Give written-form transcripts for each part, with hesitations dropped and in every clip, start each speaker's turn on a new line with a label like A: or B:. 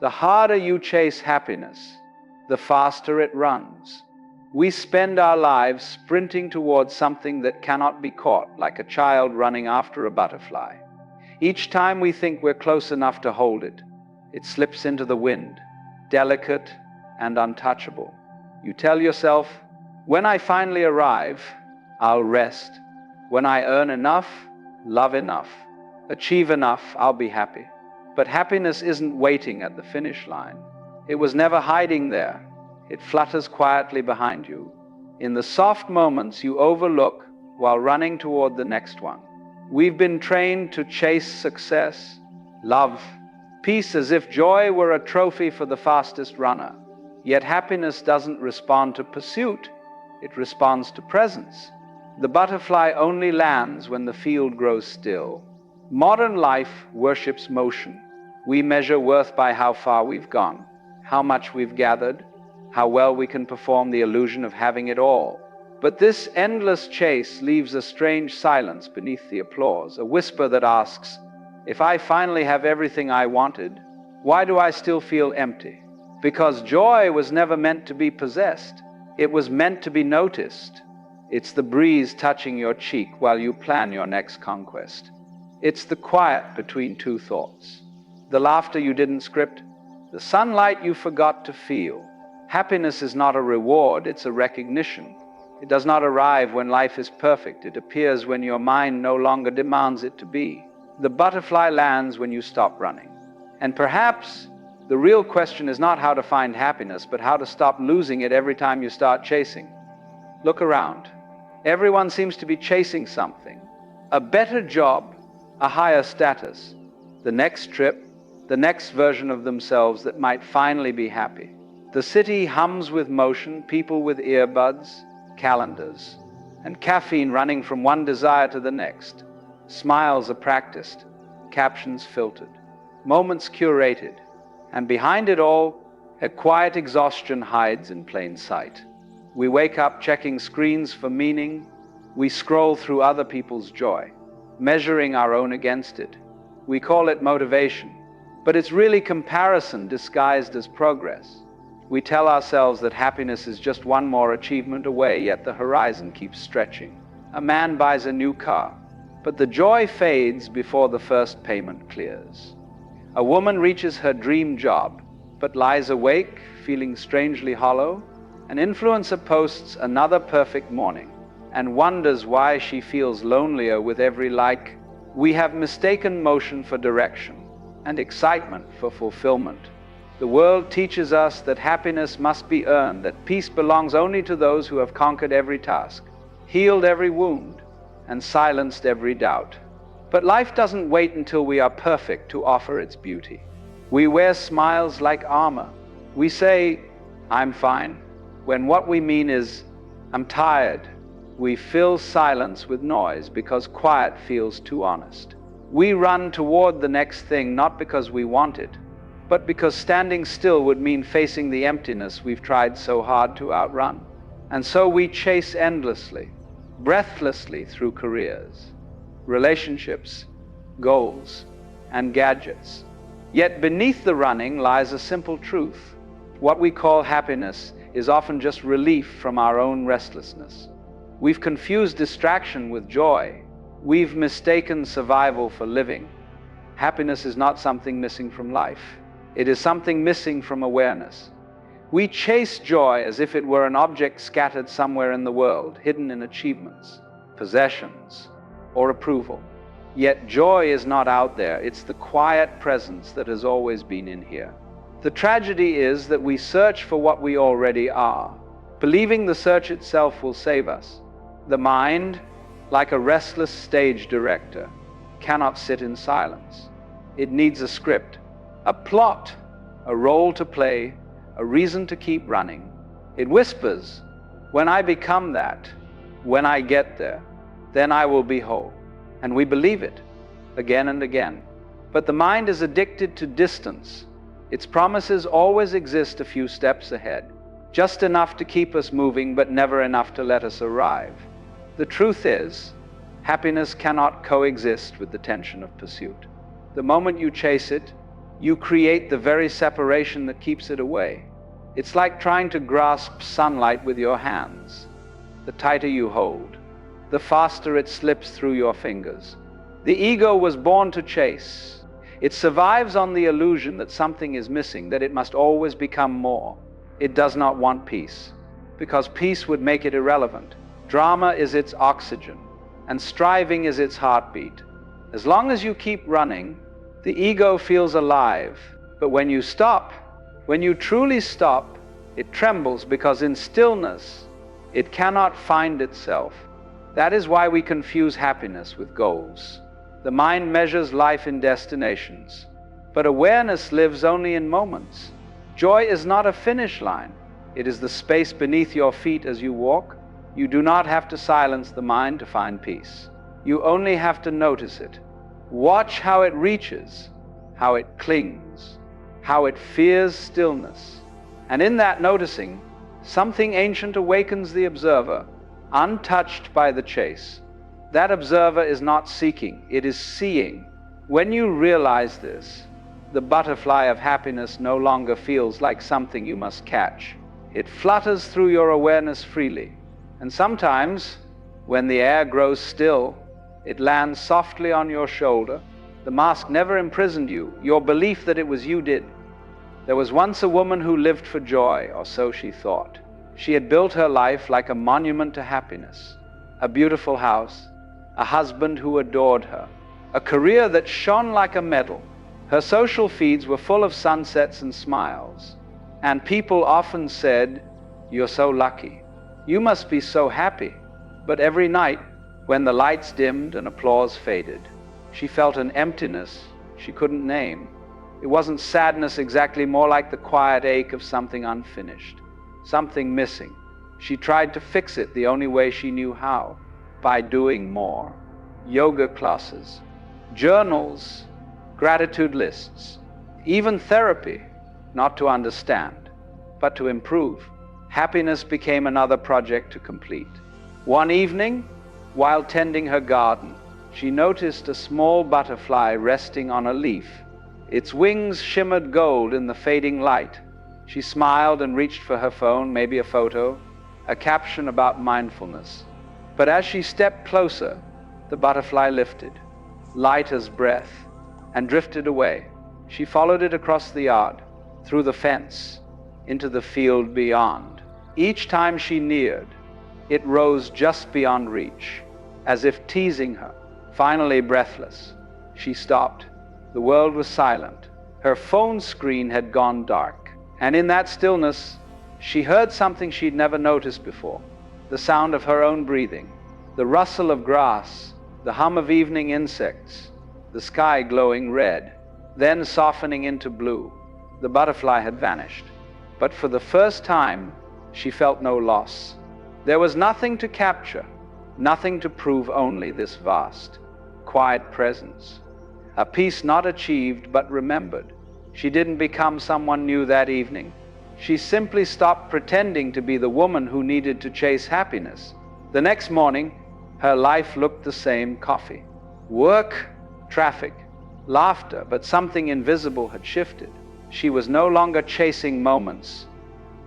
A: The harder you chase happiness, the faster it runs. We spend our lives sprinting towards something that cannot be caught, like a child running after a butterfly. Each time we think we're close enough to hold it, it slips into the wind, delicate and untouchable. You tell yourself, when I finally arrive, I'll rest. When I earn enough, love enough, achieve enough, I'll be happy. But happiness isn't waiting at the finish line. It was never hiding there. It flutters quietly behind you, in the soft moments you overlook while running toward the next one. We've been trained to chase success, love, peace as if joy were a trophy for the fastest runner. Yet happiness doesn't respond to pursuit, it responds to presence. The butterfly only lands when the field grows still. Modern life worships motion. We measure worth by how far we've gone, how much we've gathered, how well we can perform the illusion of having it all. But this endless chase leaves a strange silence beneath the applause, a whisper that asks, if I finally have everything I wanted, why do I still feel empty? Because joy was never meant to be possessed. It was meant to be noticed. It's the breeze touching your cheek while you plan your next conquest. It's the quiet between two thoughts, the laughter you didn't script, the sunlight you forgot to feel. Happiness is not a reward, it's a recognition. It does not arrive when life is perfect. It appears when your mind no longer demands it to be. The butterfly lands when you stop running. And perhaps the real question is not how to find happiness, but how to stop losing it every time you start chasing. Look around. Everyone seems to be chasing something. A better job, a higher status, the next trip, the next version of themselves that might finally be happy. The city hums with motion, people with earbuds, calendars, and caffeine running from one desire to the next. Smiles are practiced, captions filtered, moments curated, and behind it all, a quiet exhaustion hides in plain sight. We wake up checking screens for meaning. We scroll through other people's joy, measuring our own against it. We call it motivation, but it's really comparison disguised as progress. We tell ourselves that happiness is just one more achievement away, yet the horizon keeps stretching. A man buys a new car, but the joy fades before the first payment clears. A woman reaches her dream job, but lies awake, feeling strangely hollow. An influencer posts another perfect morning and wonders why she feels lonelier with every like. We have mistaken motion for direction and excitement for fulfillment. The world teaches us that happiness must be earned, that peace belongs only to those who have conquered every task, healed every wound, and silenced every doubt. But life doesn't wait until we are perfect to offer its beauty. We wear smiles like armor. We say, I'm fine, when what we mean is, I'm tired. We fill silence with noise because quiet feels too honest. We run toward the next thing not because we want it, but because standing still would mean facing the emptiness we've tried so hard to outrun. And so we chase endlessly, breathlessly through careers, relationships, goals, and gadgets. Yet beneath the running lies a simple truth. What we call happiness is often just relief from our own restlessness. We've confused distraction with joy. We've mistaken survival for living. Happiness is not something missing from life. It is something missing from awareness. We chase joy as if it were an object scattered somewhere in the world, hidden in achievements, possessions, or approval. Yet joy is not out there. It's the quiet presence that has always been in here. The tragedy is that we search for what we already are, believing the search itself will save us. The mind, like a restless stage director, cannot sit in silence. It needs a script, a plot, a role to play, a reason to keep running. It whispers, when I become that, when I get there, then I will be whole. And we believe it, again and again. But the mind is addicted to distance. Its promises always exist a few steps ahead, just enough to keep us moving, but never enough to let us arrive. The truth is, happiness cannot coexist with the tension of pursuit. The moment you chase it, you create the very separation that keeps it away. It's like trying to grasp sunlight with your hands. The tighter you hold, the faster it slips through your fingers. The ego was born to chase. It survives on the illusion that something is missing, that it must always become more. It does not want peace, because peace would make it irrelevant. Drama is its oxygen, and striving is its heartbeat. As long as you keep running, the ego feels alive. But when you stop, when you truly stop, it trembles, because in stillness, it cannot find itself. That is why we confuse happiness with goals. The mind measures life in destinations, but awareness lives only in moments. Joy is not a finish line. It is the space beneath your feet as you walk. You do not have to silence the mind to find peace. You only have to notice it. Watch how it reaches, how it clings, how it fears stillness. And in that noticing, something ancient awakens the observer, untouched by the chase. That observer is not seeking, it is seeing. When you realize this, the butterfly of happiness no longer feels like something you must catch. It flutters through your awareness freely. And sometimes, when the air grows still, it lands softly on your shoulder. The mask never imprisoned you. Your belief that it was you did. There was once a woman who lived for joy, or so she thought. She had built her life like a monument to happiness. A beautiful house, a husband who adored her, a career that shone like a medal. Her social feeds were full of sunsets and smiles. And people often said, "You're so lucky. You must be so happy." But every night, when the lights dimmed and applause faded, she felt an emptiness she couldn't name. It wasn't sadness exactly, more like the quiet ache of something unfinished, something missing. She tried to fix it the only way she knew how, by doing more. Yoga classes, journals, gratitude lists, even therapy, not to understand, but to improve. Happiness became another project to complete. One evening, while tending her garden, she noticed a small butterfly resting on a leaf. Its wings shimmered gold in the fading light. She smiled and reached for her phone, maybe a photo, a caption about mindfulness. But as she stepped closer, the butterfly lifted, light as breath, and drifted away. She followed it across the yard, through the fence, into the field beyond. Each time she neared, it rose just beyond reach, as if teasing her. Finally, breathless, she stopped. The world was silent. Her phone screen had gone dark. And in that stillness, she heard something she'd never noticed before. The sound of her own breathing, the rustle of grass, the hum of evening insects, the sky glowing red, then softening into blue. The butterfly had vanished. But for the first time, she felt no loss. There was nothing to capture, nothing to prove, only this vast, quiet presence. A peace not achieved but remembered. She didn't become someone new that evening. She simply stopped pretending to be the woman who needed to chase happiness. The next morning, her life looked the same: coffee, work, traffic, laughter, but something invisible had shifted. She was no longer chasing moments.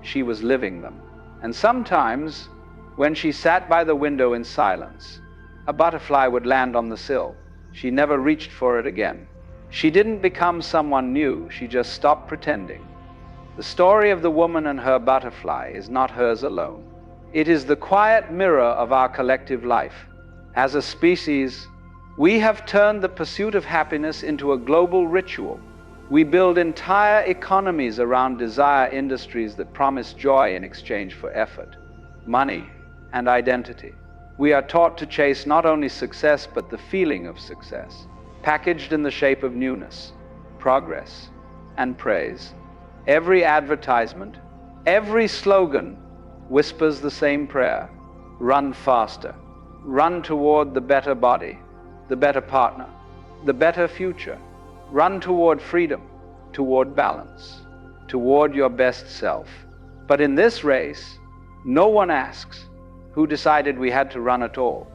A: She was living them. And sometimes, when she sat by the window in silence, a butterfly would land on the sill. She never reached for it again. She didn't become someone new, she just stopped pretending. The story of the woman and her butterfly is not hers alone. It is the quiet mirror of our collective life. As a species, we have turned the pursuit of happiness into a global ritual. We build entire economies around desire industries that promise joy in exchange for effort, money, and identity. We are taught to chase not only success, but the feeling of success, packaged in the shape of newness, progress, and praise. Every advertisement, every slogan whispers the same prayer: run faster, run toward the better body, the better partner, the better future. Run toward freedom, toward balance, toward your best self. But in this race, no one asks, who decided we had to run at all?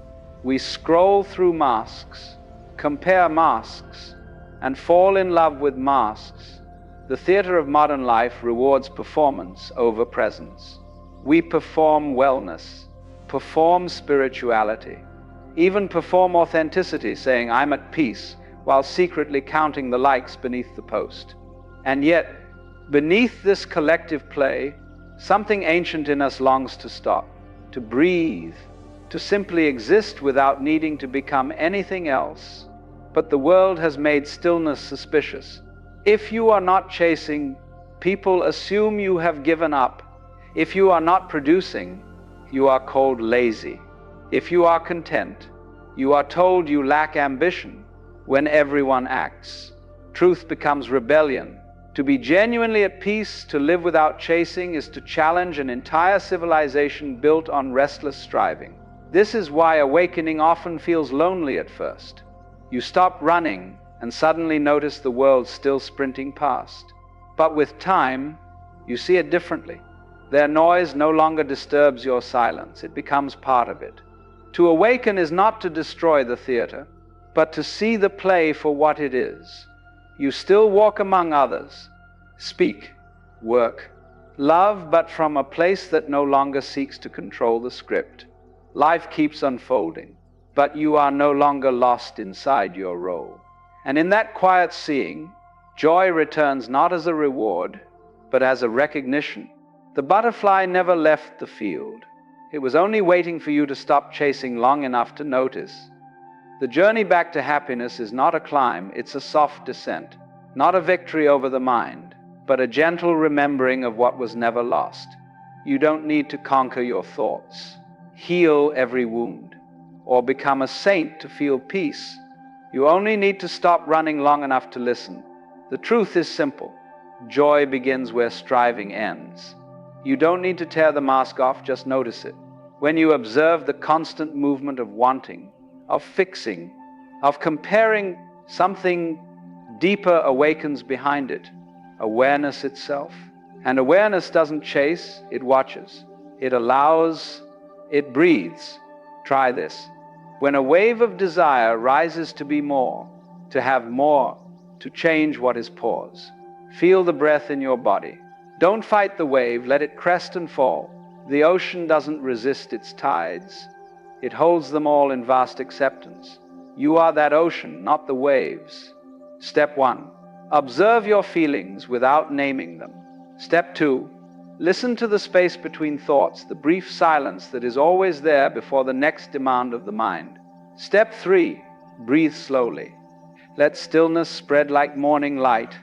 A: We scroll through masks, compare masks, and fall in love with masks. The theater of modern life rewards performance over presence. We perform wellness, perform spirituality, even perform authenticity, saying, "I'm at peace," while secretly counting the likes beneath the post. And yet, beneath this collective play, something ancient in us longs to stop, to breathe, to simply exist without needing to become anything else. But the world has made stillness suspicious. If you are not chasing, people assume you have given up. If you are not producing, you are called lazy. If you are content, you are told you lack ambition when everyone acts. Truth becomes rebellion. To be genuinely at peace, to live without chasing, is to challenge an entire civilization built on restless striving. This is why awakening often feels lonely at first. You stop running and suddenly notice the world still sprinting past. But with time, you see it differently. Their noise no longer disturbs your silence. It becomes part of it. To awaken is not to destroy the theater, but to see the play for what it is. You still walk among others, speak, work, love, but from a place that no longer seeks to control the script. Life keeps unfolding, but you are no longer lost inside your role. And in that quiet seeing, joy returns not as a reward, but as a recognition. The butterfly never left the field. It was only waiting for you to stop chasing long enough to notice. The journey back to happiness is not a climb, it's a soft descent. Not a victory over the mind, but a gentle remembering of what was never lost. You don't need to conquer your thoughts, heal every wound, or become a saint to feel peace. You only need to stop running long enough to listen. The truth is simple. Joy begins where striving ends. You don't need to tear the mask off, just notice it. When you observe the constant movement of wanting, of fixing, of comparing, something deeper awakens behind it. Awareness itself. And awareness doesn't chase, it watches. It allows, it breathes. Try this. When a wave of desire rises to be more, to have more, to change what is pause, feel the breath in your body. Don't fight the wave, let it crest and fall. The ocean doesn't resist its tides. It holds them all in vast acceptance. You are that ocean, not the waves. Step 1. Observe your feelings without naming them. Step 2. Listen to the space between thoughts, the brief silence that is always there before the next demand of the mind. Step 3. Breathe slowly. Let stillness spread like morning light.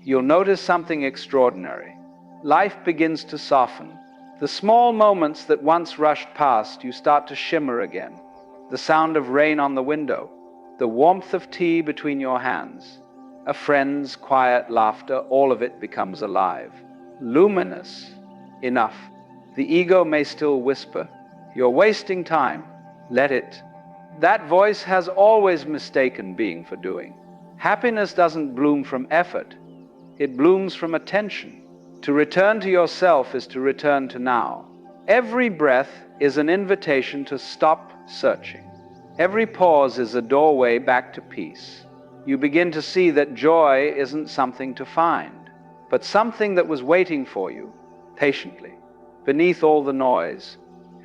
A: You'll notice something extraordinary. Life begins to soften. The small moments that once rushed past, you start to shimmer again. The sound of rain on the window, the warmth of tea between your hands, a friend's quiet laughter, all of it becomes alive. Luminous. Enough. The ego may still whisper, "You're wasting time." Let it. That voice has always mistaken being for doing. Happiness doesn't bloom from effort. It blooms from attention. To return to yourself is to return to now. Every breath is an invitation to stop searching. Every pause is a doorway back to peace. You begin to see that joy isn't something to find, but something that was waiting for you, patiently, beneath all the noise.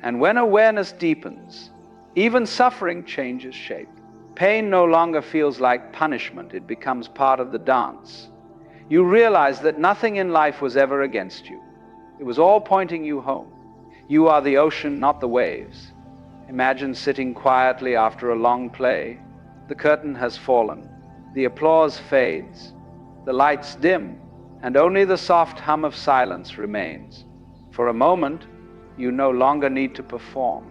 A: And when awareness deepens, even suffering changes shape. Pain no longer feels like punishment, it becomes part of the dance. You realize that nothing in life was ever against you. It was all pointing you home. You are the ocean, not the waves. Imagine sitting quietly after a long play. The curtain has fallen. The applause fades. The lights dim, and only the soft hum of silence remains. For a moment, you no longer need to perform.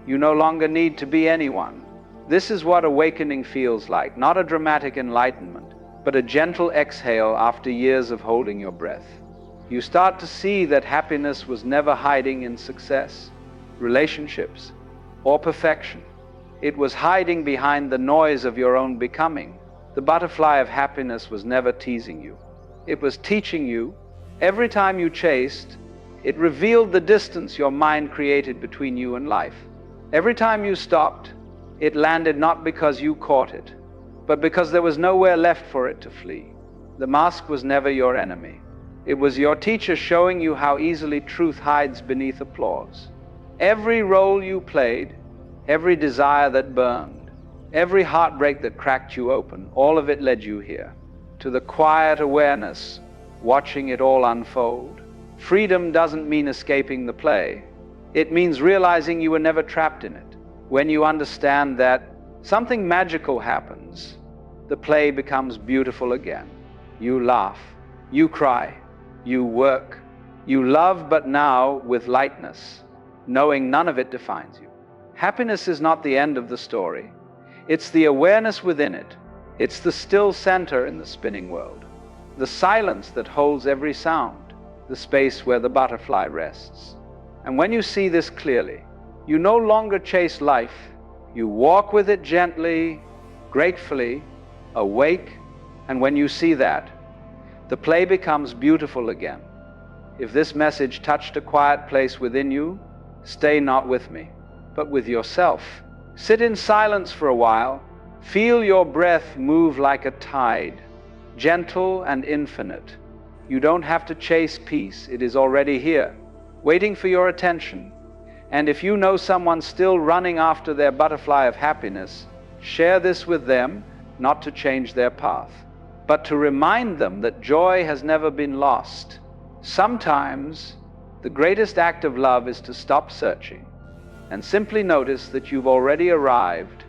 A: You no longer need to be anyone. This is what awakening feels like, not a dramatic enlightenment, but a gentle exhale after years of holding your breath. You start to see that happiness was never hiding in success, relationships, or perfection. It was hiding behind the noise of your own becoming. The butterfly of happiness was never teasing you. It was teaching you. Every time you chased, it revealed the distance your mind created between you and life. Every time you stopped, it landed not because you caught it, but because there was nowhere left for it to flee. The mask was never your enemy. It was your teacher showing you how easily truth hides beneath applause. Every role you played, every desire that burned, every heartbreak that cracked you open, all of it led you here, to the quiet awareness, watching it all unfold. Freedom doesn't mean escaping the play. It means realizing you were never trapped in it. When you understand that, something magical happens. The play becomes beautiful again. You laugh, you cry, you work, you love, but now with lightness, knowing none of it defines you. Happiness is not the end of the story. It's the awareness within it. It's the still center in the spinning world, the silence that holds every sound, the space where the butterfly rests. And when you see this clearly, you no longer chase life. You walk with it gently, gratefully, awake, and when you see that, the play becomes beautiful again. If this message touched a quiet place within you, stay not with me, but with yourself. Sit in silence for a while. Feel your breath move like a tide, gentle and infinite. You don't have to chase peace. It is already here, waiting for your attention. And if you know someone still running after their butterfly of happiness, share this with them, not to change their path, but to remind them that joy has never been lost. Sometimes the greatest act of love is to stop searching and simply notice that you've already arrived